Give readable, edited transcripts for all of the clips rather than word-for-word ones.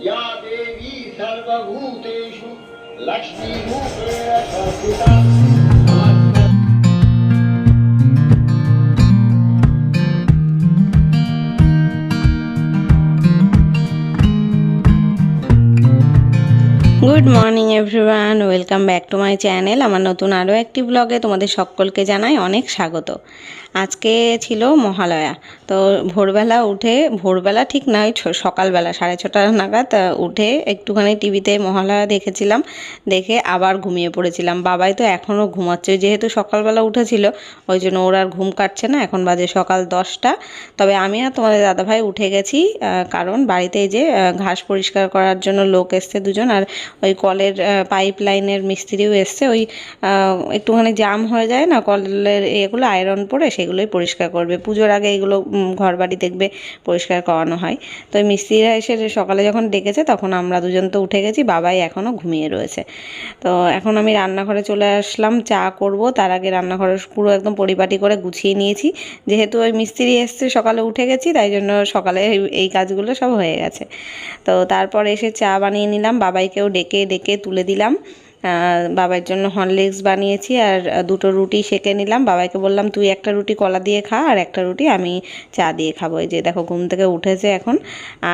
या देवी सर्वभूतेषु लक्ष्मीरूपेण संस्थिता। Good morning everyone, welcome back to my channel. আমার নতুন আরও একটি ব্লগে তোমাদের সকলকে জানাই অনেক স্বাগত। আজকে ছিল মহালয়া, তো ভোরবেলা ঠিক নয়, সকালবেলা 6:30 নাগাদ উঠে একটুখানি টিভিতে মহালয়া দেখেছিলাম, দেখে আবার ঘুমিয়ে পড়েছিলাম। বাবাই তো এখনও ঘুমাচ্ছে, যেহেতু সকালবেলা উঠেছিল ওই জন্য ওর আর ঘুম কাটছে না। এখন বাজে সকাল 10টা। তবে আমি আর তোমাদের দাদাভাই উঠে গেছি, কারণ বাড়িতে এই যে ঘাস পরিষ্কার করার জন্য লোক এসছে দুজন, আর ওই কলের পাইপ লাইনের মিস্ত্রিও এসছে। ওই একটুখানি জাম হয়ে যায় না কলের, এগুলো আয়রন পরে সেগুলোই পরিষ্কার করবে। পুজোর আগে এগুলো ঘর বাড়ি দেখবে পরিষ্কার করানো হয়। তো ওই মিস্ত্রিরা এসে সকালে যখন ডেকেছে তখন আমরা দুজন তো উঠে গেছি, বাবাই এখনও ঘুমিয়ে রয়েছে। তো এখন আমি রান্নাঘরে চলে আসলাম, চা করব। তার আগে রান্নাঘরে পুরো একদম পরিপাটি করে গুছিয়ে নিয়েছি, যেহেতু ওই মিস্ত্রি এসছে সকালে উঠে গেছি, তাই জন্য সকালে এই কাজগুলো সব হয়ে গেছে। তো তারপর এসে চা বানিয়ে নিলাম, বাবাইকেও ডেকে ডেকে তুলে দিলাম। বাবার জন্য হরলিক্স বানিয়েছি আর দুটো রুটি সেঁকে নিলাম। বাবাইকে বললাম তুই একটা রুটি কলা দিয়ে খা আর একটা রুটি আমি চা দিয়ে খাবো। এই যে দেখো ঘুম থেকে উঠেছে এখন।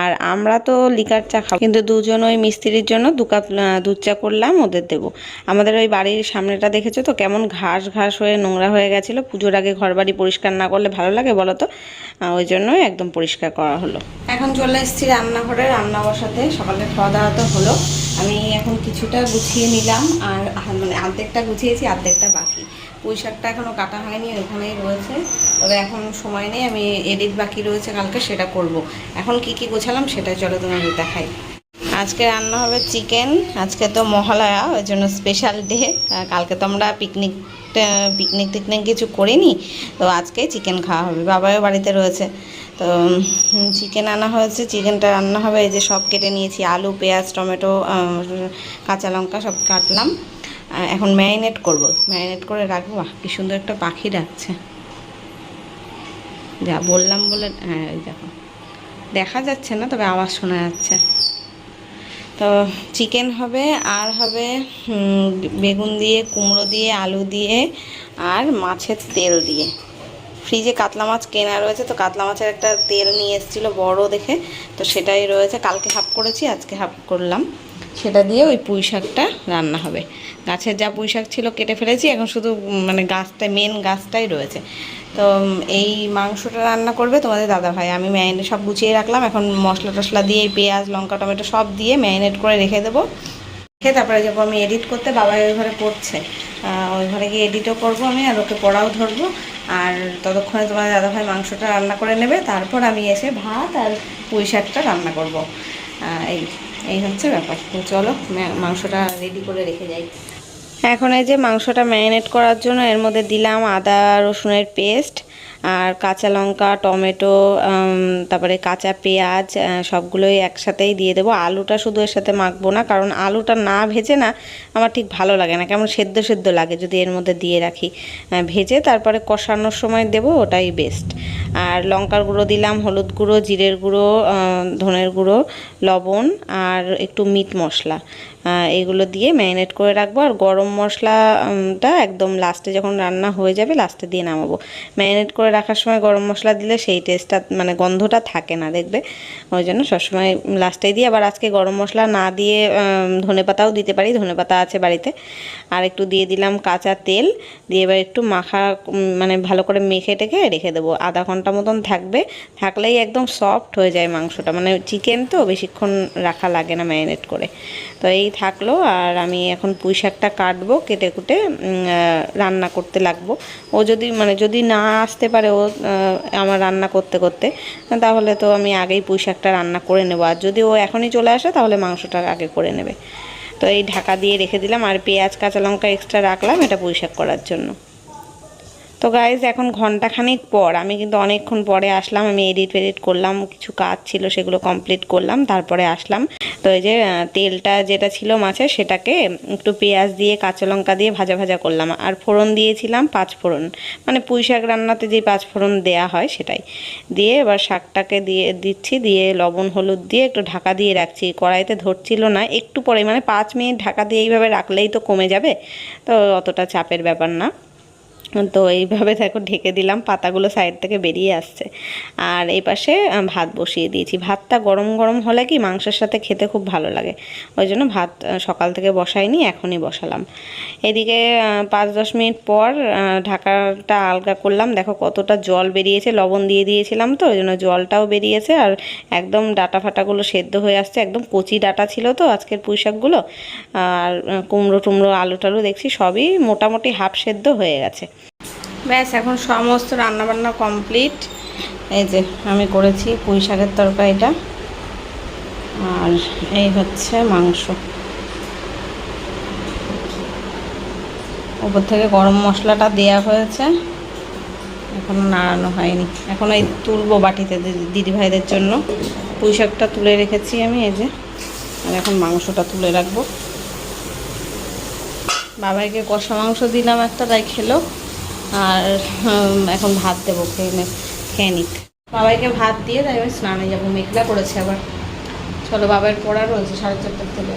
আর আমরা তো লিকার চা খাবো, কিন্তু দুজন ওই মিস্ত্রির জন্য 2 কাপ দুধ চা করলাম, ওদের দেবো। আমাদের ওই বাড়ির সামনেটা দেখেছো তো কেমন ঘাস ঘাস হয়ে নোংরা হয়ে গেছিলো। পুজোর আগে ঘর বাড়ি পরিষ্কার না করলে ভালো লাগে বলো তো, ওই জন্যই একদম পরিষ্কার করা হলো। এখন চলে এসেছি রান্নাঘরে রান্না বসাতে। সকালে খাওয়া দাওয়া তো হলো, আমি এখন কিছুটা গুছিয়ে নিলাম, আর মানে অর্ধেকটা গুছিয়েছি, অর্ধেকটা বাকি। পুঁই শাকটা এখনও কাটা হয়নি, ওখানেই রয়েছে। তবে এখন সময় নেই, আমি এডিট বাকি রয়েছে কালকে, সেটা করব। এখন কি কি গোছালাম সেটা চলো তোমাদের দেখাই। আজকে রান্না হবে চিকেন। আজকে তো মহালয়া, ওই জন্য স্পেশাল ডে। কালকে তো আমরা পিকনিক টিকনিক কিছু করিনি, তো আজকে চিকেন খাওয়া হবে। বাবাও বাড়িতে রয়েছে, তো চিকেন আনা হয়েছে। চিকেনটা রান্না হবে। এই যে সব কেটে নিয়েছি, আলু, পেঁয়াজ, টমেটো, কাঁচা লঙ্কা সব কাটলাম। এখন ম্যারিনেট করব, ম্যারিনেট করে রাখবো। কি সুন্দর একটা পাখি ডাকছে, যা বললাম বলে। হ্যাঁ ওই দেখো, দেখা যাচ্ছে না তবে আওয়াজ শোনা যাচ্ছে। তো চিকেন হবে, আর হবে বেগুন দিয়ে, কুমড়ো দিয়ে, আলু দিয়ে, আর মাছের তেল দিয়ে। ফ্রিজে কাতলা মাছ কেনা রয়েছে, তো কাতলা মাছের একটা তেল নিয়ে এসেছিলো বড় দেখে, তো সেটাই রয়েছে। কালকে হাফ করেছি, আজকে হাফ করলাম। সেটা দিয়ে ওই পুঁই শাকটা রান্না হবে। গাছের যা পুঁই শাক ছিল কেটে ফেলেছি, এখন শুধু মানে মেন গাছটাই রয়েছে। তো এই মাংসটা রান্না করবে তোমাদের দাদাভাই। আমি ম্যারিনেট সব গুছিয়ে রাখলাম, এখন মশলা টশলা দিয়ে পেঁয়াজ, লঙ্কা, টমেটো সব দিয়ে ম্যারিনেট করে রেখে দেবো। তারপরে যাবো আমি এডিট করতে। বাবাই ওই ঘরে পড়ছে, ওই ঘরে গিয়ে এডিটও করবো আমি, আর ওকে পড়াও ধরবো। আর ততক্ষণে তোমার দাদাভাই মাংসটা রান্না করে নেবে, তারপর আমি এসে ভাত আর পুঁই শাকটা রান্না করবো। এই এই হচ্ছে ব্যাপার। তো চলো মাংসটা রেডি করে রেখে যাই। এখন এই যে মাংসটা ম্যারিনেট করার জন্য এর মধ্যে দিলাম আদা রসুনের পেস্ট, আর কাঁচা লঙ্কা, টমেটো, তারপরে কাঁচা পেঁয়াজ, সবগুলোই একসাথেই দিয়ে দেবো। আলুটা শুধু এর সাথে মাখবো না, কারণ আলুটা না ভেজে না আমার ঠিক ভালো লাগে না, কেমন সেদ্ধ সেদ্ধ লাগে যদি এর মধ্যে দিয়ে রাখি। ভেজে তারপরে কষানোর সময় দেবো, ওটাই বেস্ট। আর লঙ্কার গুঁড়ো দিলাম, হলুদ গুঁড়ো, জিরের গুঁড়ো, ধনের গুঁড়ো, লবণ, আর একটু মিট মশলা, এগুলো দিয়ে ম্যারিনেট করে রাখবো। আর গরম মশলাটা একদম লাস্টে যখন রান্না হয়ে যাবে লাস্টে দিয়ে নামাবো। ম্যারিনেট করে রাখার সময় গরম মশলা দিলে সেই টেস্টটা মানে গন্ধটা থাকে না দেখবে, ওই জন্য সবসময় লাস্টেই দিই। আবার আজকে গরম মশলা না দিয়ে ধনেপাতাও দিতে পারি, ধনেপাতা আছে বাড়িতে। আর একটু দিয়ে দিলাম কাঁচা তেল, দিয়ে এবার একটু মানে ভালো করে মেখে টেখে রেখে দেবো। আধা ঘন্টা মতন থাকলেই একদম সফট হয়ে যায় মাংসটা। মানে চিকেন তো বেশিক্ষণ রাখা লাগে না ম্যারিনেট করে। তো এই থাকলো, আর আমি এখন পুঁই শাকটা কাটবো, কেটে কুটে রান্না করতে লাগবো। ও যদি না আসতে পারে ও আমার রান্না করতে করতে, তাহলে তো আমি আগেই পুঁই শাকটা রান্না করে নেবো। আর যদি ও এখনই চলে আসে তাহলে মাংসটা আগে করে নেবে। তো এই ঢাকা দিয়ে রেখে দিলাম, আর পেঁয়াজ কাঁচা লঙ্কা এক্সট্রা রাখলাম এটা পুঁই শাক করার জন্য। তো গাইজ এখন ঘন্টাখানেক পর আমি কিন্তু অনেকক্ষণ পরে আসলাম, আমি এডিট করলাম, কিছু কাজ ছিল সেগুলো কমপ্লিট করলাম, তারপরে আসলাম। তো এই যে তেলটা যেটা ছিল মাছের সেটাকে একটু পেঁয়াজ দিয়ে কাঁচা লঙ্কা দিয়ে ভাজা ভাজা করলাম, আর ফোড়ন দিয়েছিলাম 5 ফোড়ন, মানে পুঁই শাক রান্নাতে যে 5 ফোড়ন দেওয়া হয় সেটাই দিয়ে এবার শাকটাকে দিয়ে দিচ্ছি, দিয়ে লবণ হলুদ দিয়ে একটু ঢাকা দিয়ে রাখছি। কড়াইতে ধরছিল না, একটু পরে মানে 5 মিনিট ঢাকা দিয়ে এইভাবে রাখলেই তো কমে যাবে, তো অতটা চাপের ব্যাপার না। তো এইভাবে দেখো ঢেকে দিলাম, পাতাগুলো সাইড থেকে বেরিয়ে আসছে। আর এই পাশে ভাত বসিয়ে দিয়েছি। ভাতটা গরম গরম হলে কি মাংসের সাথে খেতে খুব ভালো লাগে, ওই জন্য ভাত সকাল থেকে বসাইনি, এখনই বসালাম। এদিকে 5-10 মিনিট পর ঢাকাটা আলগা করলাম, দেখো কতটা জল বেরিয়েছে, লবণ দিয়ে দিয়েছিলাম তো ওই জন্য জলটাও বেরিয়েছে, আর একদম ডাটা ফাটাগুলো সেদ্ধ হয়ে আসছে, একদম কচি ডাটা ছিল তো আজকের পুঁই শাকগুলো। আর কুমড়ো টুমড়ো আলু টালু দেখছি সবই মোটামুটি হাফ সেদ্ধ হয়ে গেছে। ব্যাস এখন সমস্ত রান্নাবান্না কমপ্লিট। এই যে আমি করেছি পুঁই শাকের তরকারিটা, আর এই হচ্ছে মাংস। উপর থেকে গরম মশলাটা দেয়া হয়েছে, এখনও নাড়ানো হয়নি, এখন এই তুলবো বাটিতে দিদিভাইদের জন্য। পুঁই শাকটা তুলে রেখেছি আমি, এই যে, আর এখন মাংসটা তুলে রাখবো। বাবাইকে কষা মাংস দিলাম একটা, তাই খেলো। আর এখন ভাত দেবো, খেয়ে নিক। বাবাইকে ভাত দিয়ে তাই আমি স্নানে যাবো, মেঘলা করেছে আবার। চলো, বাবার পড়া রয়েছে 4:30 থেকে,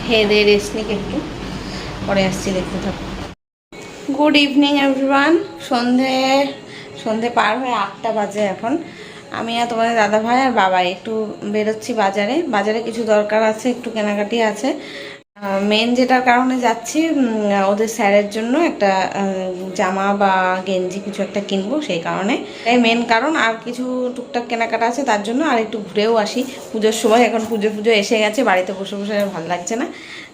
খেয়ে দিয়ে রেস্ট নিক একটু, পরে আসছি, দেখতে থাকো। Good evening everyone. সন্ধে পার হয়ে 8টা বাজে এখন। আমি আর তোমাদের দাদাভাই আর বাবাই একটু বেরোচ্ছি বাজারে কিছু দরকার আছে, একটু কেনাকাটি আছে। মেন যেটার কারণে যাচ্ছি, ওদের স্যারের জন্য একটা জামা বা গেঞ্জি কিছু একটা কিনবো, সেই কারণে এই মেন কারণ। আর কিছু টুকটাক কেনাকাটা আছে তার জন্য, আর একটু ঘুরেও আসি পুজোর সময়। এখন পুজো এসে গেছে, বাড়িতে বসে বসে আর ভালো লাগছে না,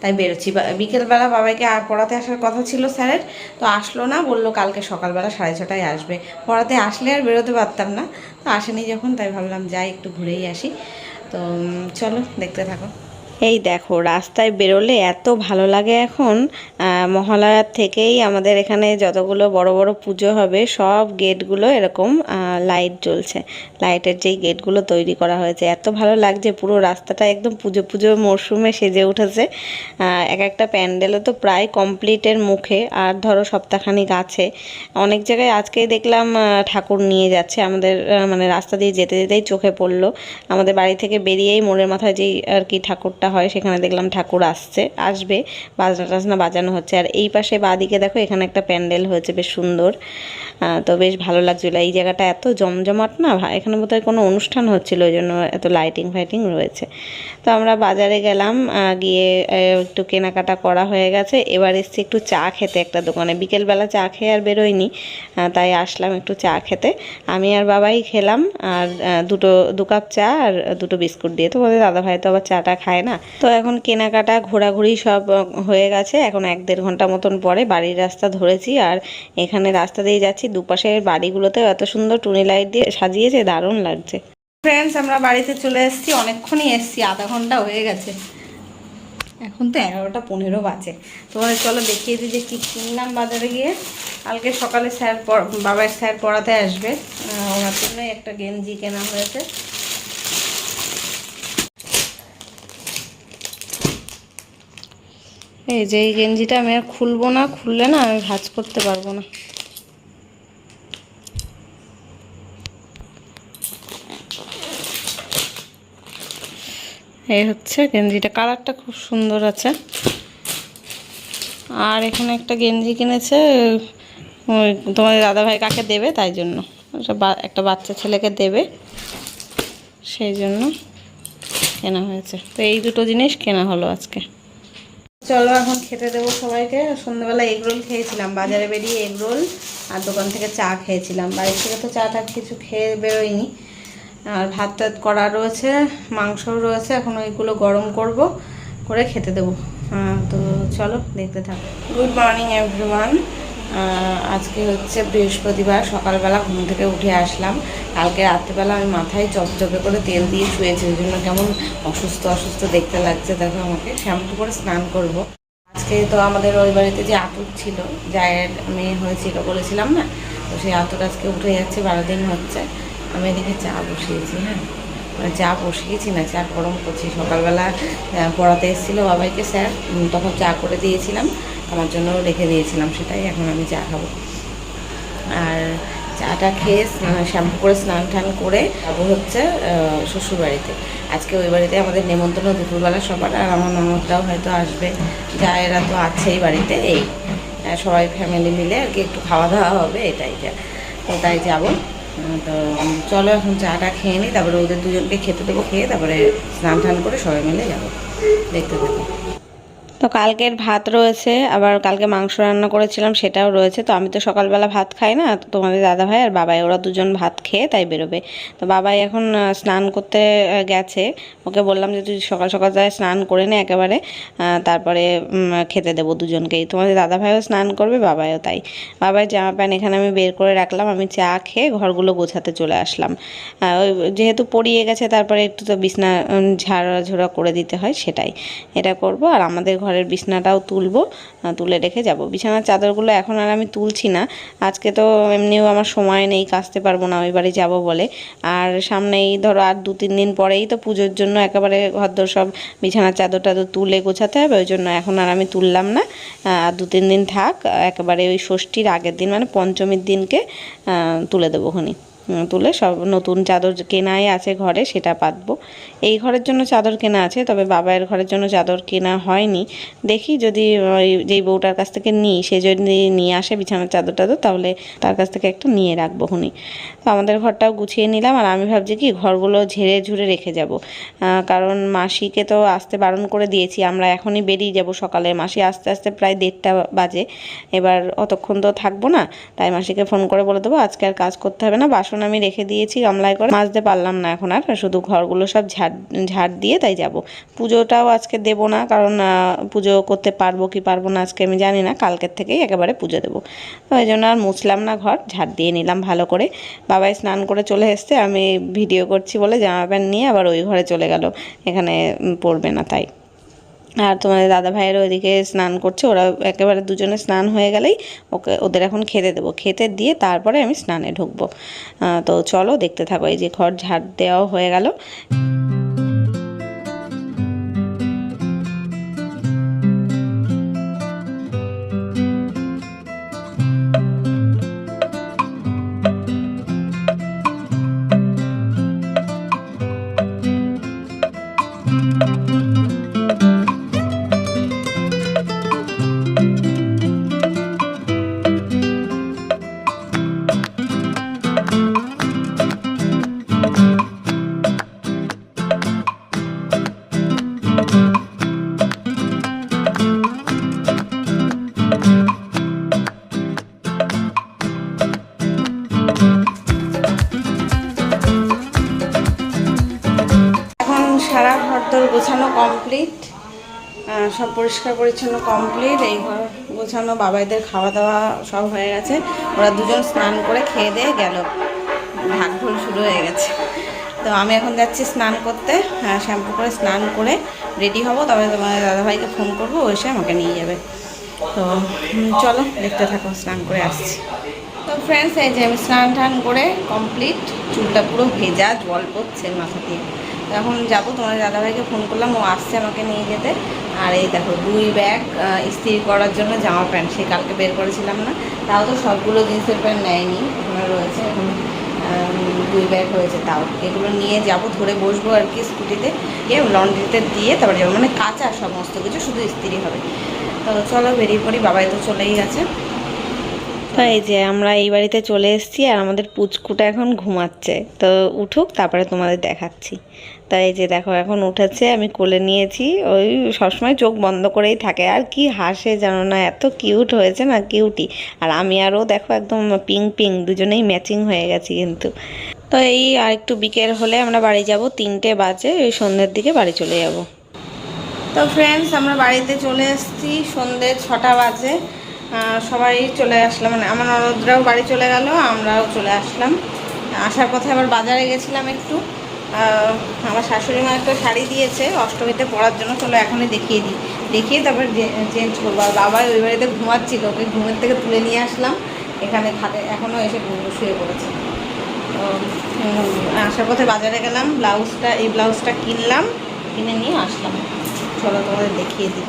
তাই বেরোচ্ছি। বিকেলবেলা বাবাইকে আর পড়াতে আসার কথা ছিল স্যারের, তো আসলো না, বললো কালকে সকালবেলা 6:30টায় আসবে। পড়াতে আসলে আর বেরোতে পারতাম না, তো আসেনি যখন, তাই ভাবলাম যাই একটু ঘুরেই আসি। তো চলো, দেখতে থাকো। এই দেখো, রাস্তায় বেরোলে এত ভালো লাগে এখন। মহালয়ার থেকেই আমাদের এখানে যতগুলো বড় বড় পুজো হবে সব গেটগুলো এরকম লাইট জ্বলছে। লাইটের যেই গেটগুলো তৈরি করা হয়েছে, এত ভালো লাগছে, পুরো রাস্তাটা একদম পুজো মরশুমে সেজে উঠেছে। এক একটা প্যান্ডেলও তো প্রায় কমপ্লিটের মুখে, আর ধরো সপ্তাহখানিক আছে। অনেক জায়গায় আজকেই দেখলাম ঠাকুর নিয়ে যাচ্ছে আমাদের, মানে রাস্তা দিয়ে যেতে যেতেই চোখে পড়লো। আমাদের বাড়ি থেকে বেরিয়েই মোড়ের মাথায় যেই আর কি ঠাকুরটা হয়, সেখানে দেখলাম ঠাকুর আসবে, বাজনা টাজনা বাজানো হচ্ছে। আর এই পাশে বাঁদিকে দেখো, এখানে একটা প্যান্ডেল হয়েছে বেশ সুন্দর, তো বেশ ভালো লাগছিলো। এই জায়গাটা এত জমজমাট না, এখানে বোধহয় কোনো অনুষ্ঠান হচ্ছিল, ওই জন্য এত লাইটিং ফাইটিং রয়েছে। তো আমরা বাজারে গেলাম, গিয়ে একটু কেনাকাটা করা হয়ে গেছে। এবার এসছি একটু চা খেতে একটা দোকানে, বিকেলবেলা চা খেয়ে আর বেরোয়নি, তাই আসলাম একটু চা খেতে। আমি আর বাবাই খেলাম, আর 2 কাপ চা আর 2 বিস্কুট দিয়ে। তোমাদের দাদাভাই তো আবার চাটা খায় না। তো এখন কেনাকাটা ঘোরাঘুরি সব হয়ে গেছে, এখন 1-1.5 ঘন্টা মতন পরে বাড়ির রাস্তা ধরেছি। আর এখানে রাস্তা দিয়ে যাচ্ছি, দুপাশের বাড়িগুলোতেও এত সুন্দর টুনি লাইট দিয়ে সাজিয়েছে, দারুণ লাগছে। ফ্রেন্ডস, আমরা বাড়িতে চলে এসেছি, অনেকক্ষণই এসেছি, আধা ঘন্টা হয়ে গেছে, এখন তো 11:15 বাজে। তোমাদের চলো দেখিয়ে দিই যে কী কিনলাম বাজারে গিয়ে। কালকে সকালে বাবার স্যার পড়াতে আসবে, ওনার জন্যই একটা গেঞ্জি কেনা হয়েছে। এই যে এই গেঞ্জিটা আমি আর খুলবো না, খুললে না আমি ভাঁজ করতে পারবো না। এই হচ্ছে গেঞ্জিটা, কালারটা খুব সুন্দর আছে। আর এখানে একটা গেঞ্জি কিনেছে, তোমাদের দাদাভাই কাকে দেবে তাই জন্য, একটা বাচ্চা ছেলেকে দেবে, সেই জন্য কেনা হয়েছে। তো এই দুটো জিনিস কেনা হলো আজকে। চলো এখন খেতে দেবো সবাইকে। সন্ধ্যাবেলা এগরোল খেয়েছিলাম, বাজারে বেরিয়ে এগরোল আর দোকান থেকে চা খেয়েছিলাম। বাড়ি থেকে তো চা কিছু খেয়ে বেরোয়নি। আর ভাত টাত করা রয়েছে, মাংসও রয়েছে, এখন ওইগুলো গরম করে খেতে দেবো। তো চলো দেখতে থাকো। Good morning everyone. আজকে হচ্ছে বৃহস্পতিবার। সকালবেলা ঘুম থেকে উঠে আসলাম। কালকে রাত্রিবেলা আমি মাথায় চপচপে করে তেল দিয়ে শুয়েছি, ওই জন্য কেমন অসুস্থ দেখতে লাগছে। দেখো, আমাকে শ্যাম্পু করে স্নান করবো। আজকে তো আমাদের ওই বাড়িতে যে আতুর ছিল, জায়ের মেয়ে হয়েছিল বলেছিলাম না, তো সেই আতুর আজকে উঠে যাচ্ছে, 12 দিন হচ্ছে। আমি এদিকে চা বসিয়েছি, হ্যাঁ মানে চা বসিয়েছি না, চা গরম করছি। সকালবেলা পড়াতে এসেছিলো বাবাইকে স্যার, তখন চা করে দিয়েছিলাম, আমার জন্য রেখে দিয়েছিলাম, সেটাই এখন আমি চা খাবো। আর চাটা খেয়ে শ্যাম্পু করে স্নান টান করে যাবো হচ্ছে শ্বশুরবাড়িতে। আজকে ওই বাড়িতে আমাদের নেমন্তন্ন দুপুরবেলা সবার, আর আমার ননদরাও হয়তো আসবে, যা এরা তো আছেই বাড়িতে। এই সবাই ফ্যামিলি মিলে আর কি একটু খাওয়া দাওয়া হবে, এটাই যা। তো তাই যাবো। তো চলো এখন চাটা খেয়ে নিই, তারপরে ওদের দুজনকে খেতে দেবো, খেয়ে তারপরে স্নান টান করে সবাই মিলে যাবো। দেখতে থাকো। তো কালকের ভাত রয়েছে, আবার কালকে মাংস রান্না করেছিলাম সেটাও রয়েছে। তো আমি তো সকালবেলা ভাত খাই না, তো তোমাদের দাদাভাই আর বাবাই ওরা দুজন ভাত খেয়ে তাই বেরোবে। তো বাবাই এখন স্নান করতে গেছে, ওকে বললাম যে তুই সকাল সকাল যায় স্নান করে নে একেবারে, তারপরে খেতে দেবো দুজনকেই। তোমাদের দাদাভাইও স্নান করবে, বাবাইও তাই। বাবাই জামা প্যান্ট এখানে আমি বের করে রাখলাম, আমি চা খেয়ে ঘরগুলো গোছাতে চলে আসলাম। ওই যেহেতু পড়িয়ে গেছে, তারপরে একটু তো বিছনা ঝাড়া করে দিতে হয়, সেটাই এটা করব। আর আমাদের ঘরের বিছনাটাও তুলবো, তুলে রেখে যাব। বিছানার চাদরগুলো এখন আর আমি তুলছি না, আজকে তো এমনিও আমার সময় নেই, কাচতে পারবো না ওই বাড়ি যাবো বলে। আর সামনেই ধরো আর 2-3 দিন পরেই তো পুজোর জন্য একেবারে ঘরদোর সব বিছানার চাদর টাদর তুলে গোছাতে হবে, ওই জন্য এখন আর আমি তুললাম না। আর 2-3 দিন থাক, একেবারে ওই ষষ্ঠীর আগের দিন মানে পঞ্চমীর দিনকে তুলে দেবো খনি। তুলে সব নতুন চাদর কেনাই আছে ঘরে, সেটা পাতবো। এই ঘরের জন্য চাদর কেনা আছে, তবে বাবাইয়ের ঘরের জন্য চাদর কেনা হয়নি। দেখি যদি ওই যেই বউটার কাছ থেকে নিই, সে যদি নিয়ে আসে বিছানার চাদর টাদর, তাহলে তার কাছ থেকে একটা নিয়ে রাখবো হুনি। তো আমাদের ঘরটাও গুছিয়ে নিলাম। আর আমি ভাবছি কি ঘরগুলো ঝেড়ে ঝুড়ে রেখে যাব, কারণ মাসিকে তো আসতে বারণ করে দিয়েছি, আমরা এখনই বেরিয়ে যাব সকালে। মাসি আস্তে আস্তে প্রায় 1:30 বাজে, এবার অতক্ষণ তো থাকবো না, তাই মাসিকে ফোন করে বলে দেবো আজকে আর কাজ করতে হবে না। বাসন আমি রেখে দিয়েছি গামলায় করে, মাজতে পারলাম না এখন আর, শুধু ঘরগুলো সব ঝাড় দিয়ে তাই যাব। পুজোটাও আজকে দেব না, কারণ পুজো করতে পারবো কি পারবো না আজকে আমি জানি না, কালকের থেকেই একেবারে পুজো দেবো। তো ওই জন্য আর মুছলাম না, ঘর ঝাড় দিয়ে নিলাম ভালো করে। বাবাই স্নান করে চলে এসছে, আমি ভিডিও করছি বলে জামা প্যান্ট নিয়ে আবার ওই ঘরে চলে গেল, এখানে পরবে না তাই। আর তোমাদের দাদা ভাইয়ের ওইদিকে স্নান করছে, ওরা একেবারে দুজনে স্নান হয়ে গেলেই ওদের এখন খেতে দেবো, খেতে দিয়ে তারপরে আমি স্নানে ঢুকবো। তো চলো দেখতে থাকো। এই যে ঘর ঝাড় দেওয়াও হয়ে গেল। সারা ঘরদোর গোছানো কমপ্লিট, সব পরিষ্কার পরিচ্ছন্ন কমপ্লিট। এই ঘর গোছানো, বাবাইদের খাওয়া দাওয়া সব হয়ে গেছে, ওরা দুজন স্নান করে খেয়ে দিয়ে গেল, ঢাক ঢোল শুরু হয়ে গেছে। তো আমি এখন যাচ্ছি স্নান করতে, শ্যাম্পু করে স্নান করে রেডি হব, তবে তোমার দাদাভাইকে ফোন করবো, ও এসে আমাকে নিয়ে যাবে। তো চলো দেখতে থাকো, স্নান করে আসছি। তো ফ্রেন্ডস, এই যে আমি স্নান টান করে কমপ্লিট, চুলটা পুরো ভেজা, জল পড়ছে মাথা দিয়ে। তো এখন যাবো, তোমার দাদাভাইকে ফোন করলাম, ও আসছে আমাকে নিয়ে যেতে। আর এই দেখো 2 ব্যাগ ইস্ত্রি করার জন্য জামা প্যান্ট, সে কালকে বের করেছিলাম না, তাও তো সবগুলো জিন্সের প্যান্ট নেয়নি, ওখানে রয়েছে এখন 2 ব্যাগ হয়েছে, তাও এগুলো নিয়ে যাব, ধরে বসবো আর কি স্কুটিতে, গিয়ে লন্ড্রিতে দিয়ে তারপরে যাবো, মানে কাঁচা সমস্ত কিছু, শুধু ইস্ত্রি হবে। তো চলো বেরিয়ে পড়ি, বাবাই তো চলেই গেছে। তো এই যে আমরা এই বাড়িতে চলে এসেছি, আর আমাদের পুচকুটা এখন ঘুমাচ্ছে, তো উঠুক তারপরে তোমাদের দেখাচ্ছি। তো এই যে দেখো এখন উঠেছে, আমি কোলে নিয়েছি, ওই সবসময় চোখ বন্ধ করেই থাকে, আর কি হাসে জানো না, এত কিউট হয়েছে না, কিউটি। আর আমি আরও দেখো একদম পিঙ্ক পিঙ্ক, দুজনেই ম্যাচিং হয়ে গেছি কিন্তু। তো এই আর একটু বিকেল হলে আমরা বাড়ি যাব, 3টে বাজে, ওই সন্ধ্যের দিকে বাড়ি চলে যাব। তো ফ্রেন্ডস, আমরা বাড়িতে চলে এসেছি, সন্ধ্যে 6টা বাজে, সবাই চলে আসলাম, মানে আমার ননদরাও বাড়ি চলে গেল, আমরাও চলে আসলাম। আসার পথে আবার বাজারে গেছিলাম একটু, আমার শাশুড়ি মা একটা শাড়ি দিয়েছে অষ্টমীতে পরার জন্য, চলো এখনই দেখিয়ে দিই, দেখিয়ে তারপর চেঞ্জ করবো। আর বাবা ওই বাড়িতে ঘুমাচ্ছিল, ওকে ঘুমের থেকে তুলে নিয়ে আসলাম এখানে খাটে, এখনও এসে শুয়ে পড়েছে। তো আসার পথে বাজারে গেলাম, এই ব্লাউজটা কিনলাম, কিনে নিয়ে আসলাম। চলো তোমাদের দেখিয়ে দিই।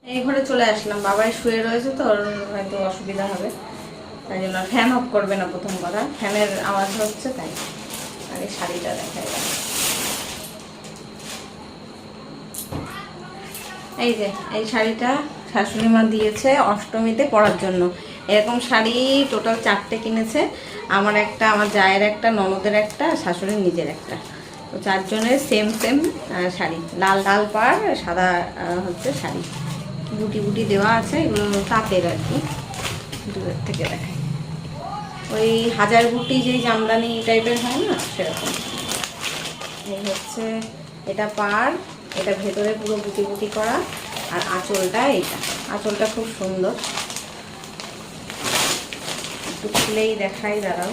এই ঘরে চলে আসলাম, বাবাই শুয়ে রয়েছে তো ওর হয়তো অসুবিধা হবে, তাই জন্য ফ্যান অফ করবে না, প্রথম কথা ফ্যানের আওয়াজ হচ্ছে তাই। আর এই শাড়িটা দেখাই গেল, এই যে এই শাড়িটা শাশুড়ি মা দিয়েছে অষ্টমীতে পরার জন্য। এরকম শাড়ি টোটাল 4টে কিনেছে, আমার একটা, আমার জায়ের একটা, ননদের একটা, শাশুড়ির নিজের একটা। তো 4 জনের সেম সেম শাড়ি, লাল লাল পাড়, সাদা হচ্ছে শাড়ি, বুটি বুটি দেওয়া আছে, এগুলো তাঁতের আর কি, দূরের থেকে দেখায় ওই হাজার বুটি যেই জামদানি টাইপের হয় না সেরকম। এই হচ্ছে এটা পাড়, এটা ভেতরে পুরো বুটি বুটি করা, আর আঁচলটা এইটা, আঁচলটা খুব সুন্দর, একটু খুলেই দেখাই, দাঁড়াও।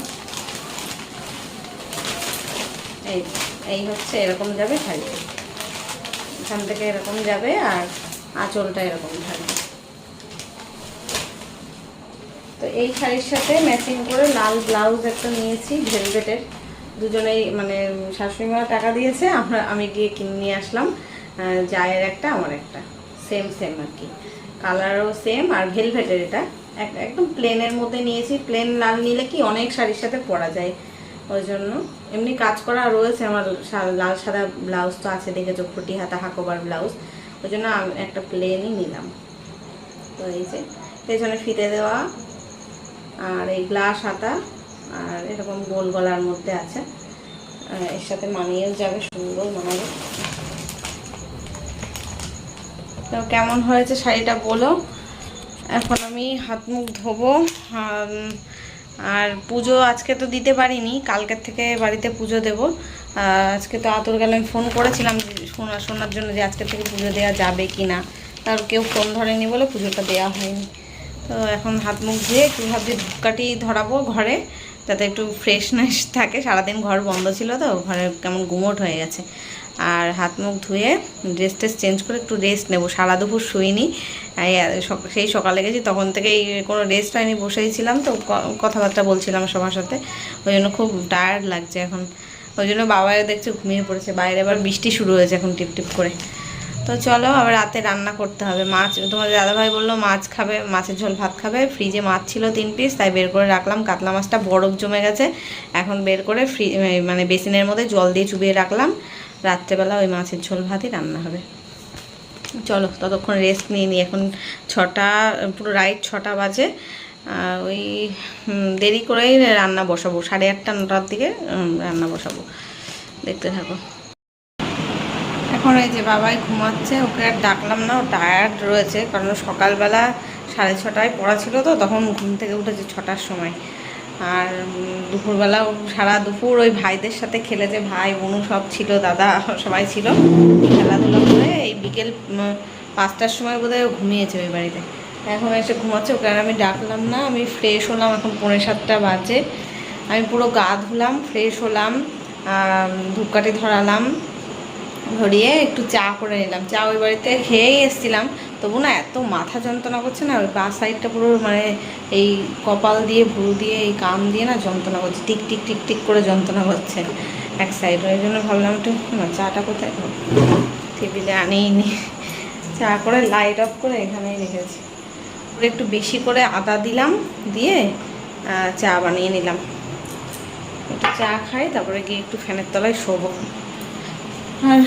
এই হচ্ছে এরকম যাবে শাড়ি, এখান থেকে এরকম যাবে, আর আঁচলটা এরকম থাকবে। তো এই শাড়ির সাথে ম্যাচিং করে লাল ব্লাউজ একটা নিয়েছি ভেলভেটের, দুজনেই মানে শাশুড়ি মা টাকা দিয়েছে, আমি গিয়ে কিনে নিয়ে আসলাম, জায়ের একটা, আমার একটা, সেম সেম আর কি, কালারও সেম, আর ভেলভেটের এটা একদম প্লেনের মধ্যে নিয়েছি। প্লেন লাল নিলে কি অনেক শাড়ির সাথে পরা যায়, ওই জন্য। এমনি কাজ করা রয়েছে আমার, লাল সাদা ব্লাউজ তো আছে, দেখেছো, ফুটি হাতা হাকোবার ব্লাউজ, ওই জন্য আমি একটা প্লেনই নিলাম। তো এই যে পেছনে ফিতে দেওয়া, আর এই গ্লাস হাতা, আর এরকম গোল গলার মধ্যে আছে, এর সাথে মানিয়েও যাবে, সুন্দর মানাবে। তো কেমন হয়েছে শাড়িটা বলো। এখন আমি হাত মুখ ধোবো, আর পুজো আজকে তো দিতে পারিনি, কালকের থেকে বাড়িতে পুজো দেব। আজকে তো আতুর গেলে আমি ফোন করেছিলাম শোনার জন্য যে আজকে থেকে পুজো দেওয়া যাবে কি না, তার কেউ ফোন ধরেনি বলে পুজোটা দেওয়া হয়নি। তো এখন হাত মুখ ধুয়ে একটু ভাবছি ধূপকাঠি ধরাবো ঘরে, যাতে একটু ফ্রেশনেস থাকে, সারাদিন ঘর বন্ধ ছিল তো, ঘরে কেমন গুমোট হয়ে গেছে। আর হাত মুখ ধুয়ে ড্রেস ট্রেস চেঞ্জ করে একটু রেস্ট নেবো, সারা দুপুর শুইনি, সেই সকালে গেছি, তখন থেকেই কোনো রেস্ট হয়নি, বসেই ছিলাম তো, কথাবার্তা বলছিলাম সবার সাথে, ওই জন্য খুব টায়ার্ড লাগছে এখন, ওই জন্য বাবাও দেখছে ঘুমিয়ে পড়েছে, বাইরে আবার বৃষ্টি শুরু হয়েছে এখন টিপ টিপ করে। তো চলো আবার রাতে রান্না করতে হবে। মাছ, তোমাদের দাদাভাই বললো মাছ খাবে, মাছের ঝোল ভাত খাবে, ফ্রিজে মাছ ছিল 3 পিস, তাই বের করে রাখলাম। কাতলা মাছটা বরফ জমে গেছে, এখন বের করে মানে বেসিনের মধ্যে জল দিয়ে চুবিয়ে রাখলাম, রাত্রেবেলা ওই মাছের ঝোল ভাতই রান্না হবে। চলো ততক্ষণ রেস্ট নিয়ে নিই, এখন 6টা, পুরো রাইট 6টা বাজে, ওই দেরি করেই রান্না বসাবো, 8:30 9টার দিকে রান্না বসাবো, দেখতে থাকো। এখন এই যে বাবাই ঘুমাচ্ছে, ওকে আর ডাকলাম না, ও টায়ার্ড রয়েছে, কারণ সকালবেলা 6:30টায় পড়া ছিল তো, তখন ঘুম থেকে উঠেছে 6টার সময়। আর দুপুরবেলা সারা দুপুর ওই ভাইদের সাথে খেলেছে, ভাই বোনু সব ছিল, দাদা সবাই ছিল, খেলাধুলা করে এই বিকেল 5টার সময় বোধহয় ঘুমিয়েছে ওই বাড়িতে। এখন এসে ঘুমাচ্ছে, ওকে আর আমি ডাকলাম না। আমি ফ্রেশ হলাম, এখন 6:45 বাজে, আমি পুরো গা ধুলাম, ফ্রেশ হলাম, ধূপকাঠি ধরালাম, ধরিয়ে একটু চা করে নিলাম। চা ওই বাড়িতে খেয়েই এসেছিলাম, তবু না এত মাথা যন্ত্রণা করছে না, ওই বাঁ সাইডটা পুরো মানে এই কপাল দিয়ে, ভুরু দিয়ে, এই কান দিয়ে না যন্ত্রণা করছে, টিক টিক টিক টিক করে যন্ত্রণা করছে এক সাইড। ওই জন্য ভাবলাম একটু চাটা কোথায় টেবিলে আনেই নি, চা করে লাইট অফ করে এখানেই রেখেছি। একটু বেশি করে আদা দিলাম, দিয়ে চা বানিয়ে নিলাম, একটু চা খাই, তারপরে গিয়ে একটু ফ্যানের তলায় শোবো। আর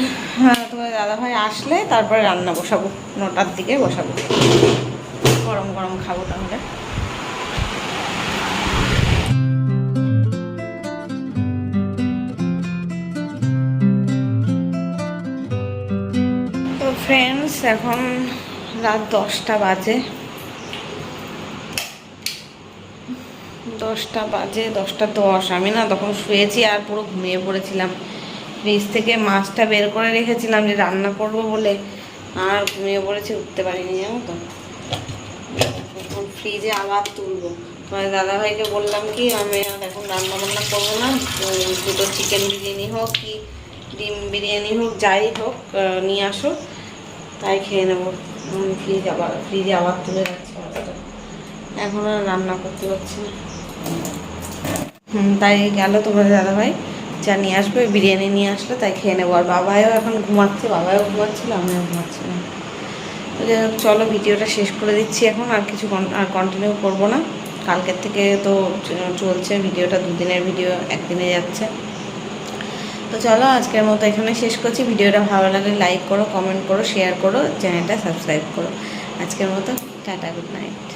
তোমার দাদাভাই আসলে তারপরে রান্না বসাবো, 9টার দিকে বসাবো, গরম গরম খাবো তাহলে। তো ফ্রেন্ডস, এখন রাত 10টা বাজে, 10:10। আমি না তখন শুয়েছি আর পুরো ঘুমিয়ে পড়েছিলাম, ফ্রিজ থেকে মাছটা বের করে রেখেছিলাম যে রান্না করব বলে, আর ঘুমিয়ে পড়েছি, উঠতে পারিনি, জানো তো। এখন ফ্রিজে আবার তুলবো। তোমার দাদাভাইকে বললাম কি আমি এখন রান্না বান্না করবো না, দুটো চিকেন বিরিয়ানি হোক কি ডিম বিরিয়ানি হোক যাই হোক নিয়ে আসো, তাই খেয়ে নেবো। ফ্রিজে আবার তুলে রাখছি মাছটা, এখন আর রান্না করতে পারছি না। তাই গেল তোমার দাদাভাই, যা নিয়ে আসবে বিরিয়ানি নিয়ে আসলো, তাই খেয়ে নেবো। আর বাবাও এখন ঘুমাচ্ছে, বাবাও ঘুমাচ্ছিল, আমিও ঘুমাচ্ছিলাম। তো যাই হোক, চলো ভিডিওটা শেষ করে দিচ্ছি এখন, আর কিছু কন্টিনিউ করবো না। কালকের থেকে তো চলছে ভিডিওটা, 2 দিনের ভিডিও 1 দিনে যাচ্ছে। তো চলো আজকের মতো এখানে শেষ করছি। ভিডিওটা ভালো লাগলে লাইক করো, কমেন্ট করো, শেয়ার করো, চ্যানেলটা সাবস্ক্রাইব করো। আজকের মতো টাটা, গুড নাইট।